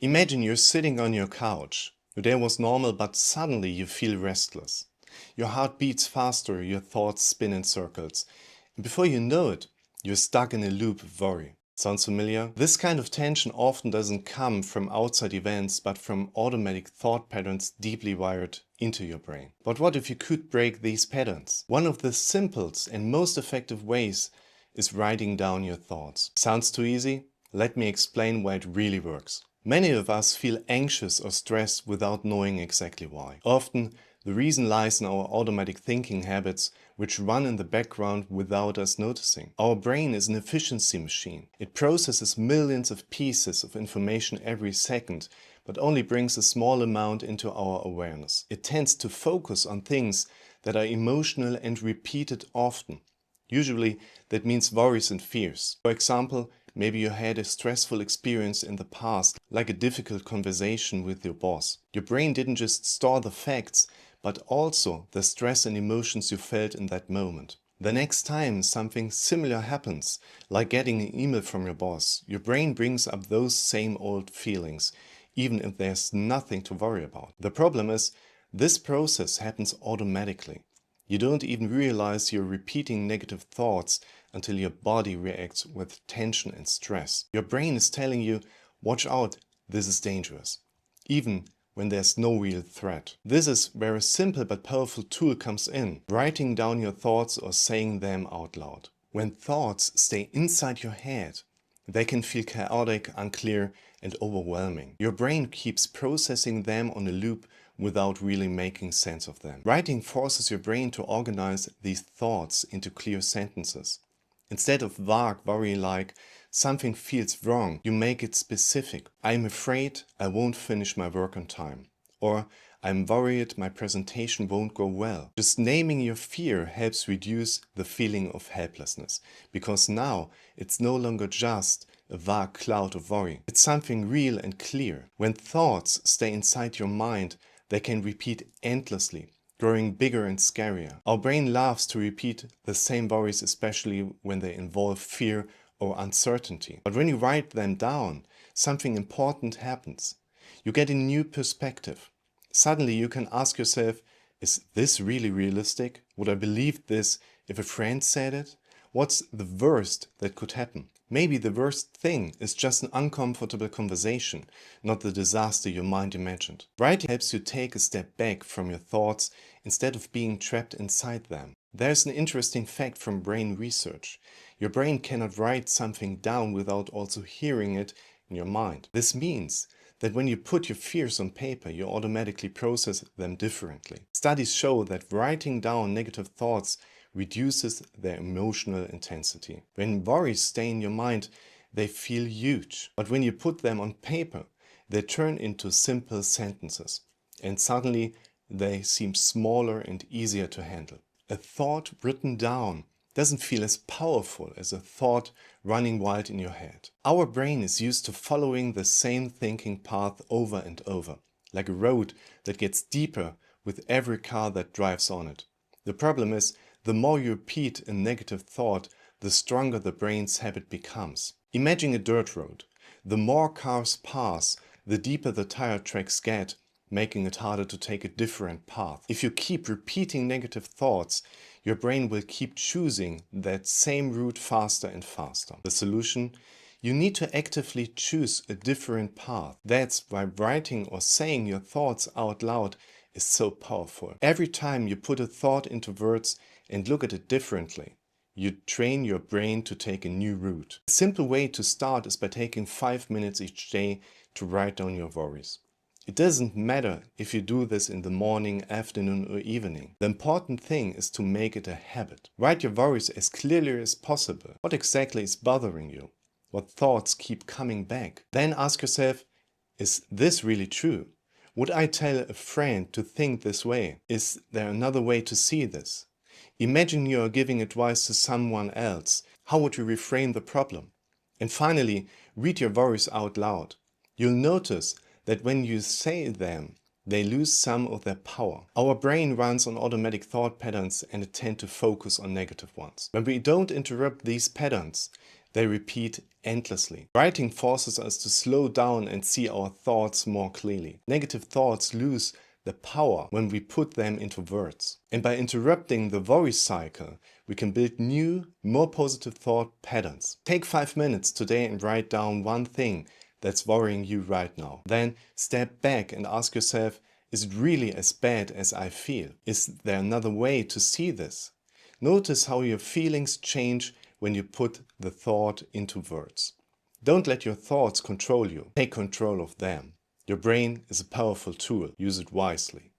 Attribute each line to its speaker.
Speaker 1: Imagine you're sitting on your couch. Your day was normal, but suddenly you feel restless. Your heart beats faster, your thoughts spin in circles. And before you know it, you're stuck in a loop of worry. Sounds familiar? This kind of tension often doesn't come from outside events, but from automatic thought patterns deeply wired into your brain. But what if you could break these patterns? One of the simplest and most effective ways is writing down your thoughts. Sounds too easy? Let me explain why it really works. Many of us feel anxious or stressed without knowing exactly why. Often, the reason lies in our automatic thinking habits, which run in the background without us noticing. Our brain is an efficiency machine. It processes millions of pieces of information every second, but only brings a small amount into our awareness. It tends to focus on things that are emotional and repeated often. Usually, that means worries and fears. For example, maybe you had a stressful experience in the past, like a difficult conversation with your boss. Your brain didn't just store the facts, but also the stress and emotions you felt in that moment. The next time something similar happens, like getting an email from your boss, your brain brings up those same old feelings, even if there's nothing to worry about. The problem is, this process happens automatically. You don't even realize you're repeating negative thoughts until your body reacts with tension and stress. Your brain is telling you, watch out, this is dangerous, even when there's no real threat. This is where a simple but powerful tool comes in, writing down your thoughts or saying them out loud. When thoughts stay inside your head, they can feel chaotic, unclear, and overwhelming. Your brain keeps processing them on a loop without really making sense of them. Writing forces your brain to organize these thoughts into clear sentences. Instead of vague worry like, something feels wrong, you make it specific. I'm afraid I won't finish my work on time. Or I'm worried my presentation won't go well. Just naming your fear helps reduce the feeling of helplessness, because now it's no longer just a vague cloud of worry. It's something real and clear. When thoughts stay inside your mind, they can repeat endlessly, growing bigger and scarier. Our brain loves to repeat the same worries, especially when they involve fear or uncertainty. But when you write them down, something important happens. You get a new perspective. Suddenly you can ask yourself, is this really realistic? Would I believe this if a friend said it? What's the worst that could happen? Maybe the worst thing is just an uncomfortable conversation, not the disaster your mind imagined. Writing helps you take a step back from your thoughts instead of being trapped inside them. There's an interesting fact from brain research. Your brain cannot write something down without also hearing it in your mind. This means that when you put your fears on paper, you automatically process them differently. Studies show that writing down negative thoughts reduces their emotional intensity. When worries stay in your mind, they feel huge. But when you put them on paper, they turn into simple sentences. And suddenly, they seem smaller and easier to handle. A thought written down doesn't feel as powerful as a thought running wild in your head. Our brain is used to following the same thinking path over and over, like a road that gets deeper with every car that drives on it. The problem is, the more you repeat a negative thought, the stronger the brain's habit becomes. Imagine a dirt road. The more cars pass, the deeper the tire tracks get, making it harder to take a different path. If you keep repeating negative thoughts, your brain will keep choosing that same route faster and faster. The solution? You need to actively choose a different path. That's why writing or saying your thoughts out loud is so powerful. Every time you put a thought into words and look at it differently, you train your brain to take a new route. A simple way to start is by taking 5 minutes each day to write down your worries. It doesn't matter if you do this in the morning, afternoon or evening. The important thing is to make it a habit. Write your worries as clearly as possible. What exactly is bothering you? What thoughts keep coming back? Then ask yourself, is this really true? Would I tell a friend to think this way? Is there another way to see this? Imagine you are giving advice to someone else. How would you reframe the problem? And finally, read your worries out loud. You'll notice that when you say them, they lose some of their power. Our brain runs on automatic thought patterns and it tends to focus on negative ones. When we don't interrupt these patterns, They repeat endlessly. Writing forces us to slow down and see our thoughts more clearly. Negative thoughts lose the power when we put them into words. And by interrupting the worry cycle, we can build new, more positive thought patterns. Take 5 minutes today and write down one thing that's worrying you right now. Then step back and ask yourself, is it really as bad as I feel? Is there another way to see this? Notice how your feelings change when you put the thought into words. Don't let your thoughts control you. Take control of them. Your brain is a powerful tool. Use it wisely.